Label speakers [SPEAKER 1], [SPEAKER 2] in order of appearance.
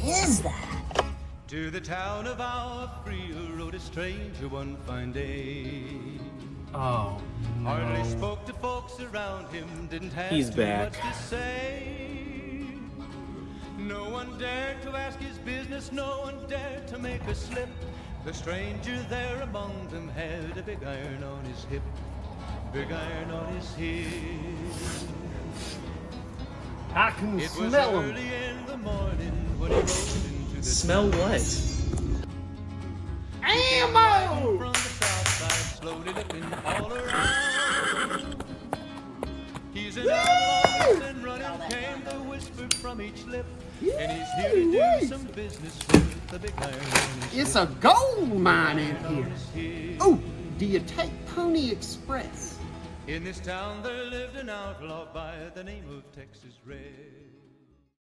[SPEAKER 1] is that?
[SPEAKER 2] To the town of our free rode a stranger one fine day.
[SPEAKER 3] Oh, no.
[SPEAKER 2] Hardly spoke to folks around him, didn't have
[SPEAKER 4] He's
[SPEAKER 2] too
[SPEAKER 4] back.
[SPEAKER 2] much to say. No one dared to ask his business, no one dared to make a slip. The stranger there among them had a big iron on his hip. Big iron on his hip.
[SPEAKER 3] I can
[SPEAKER 2] It was
[SPEAKER 3] smell him.
[SPEAKER 2] early in the morning when he rode into the
[SPEAKER 4] Smell what?
[SPEAKER 3] Ammo!
[SPEAKER 2] from the south side, slowly looking all around. He's an outlaw, and running came the whisper from each lip. And he's here to do some business with the big iron on his
[SPEAKER 3] It's a gold mine in
[SPEAKER 2] on
[SPEAKER 3] here.
[SPEAKER 2] his hip.
[SPEAKER 3] Oh, do you take Pony Express?
[SPEAKER 2] In this town there lived an outlaw by the name of Texas Red.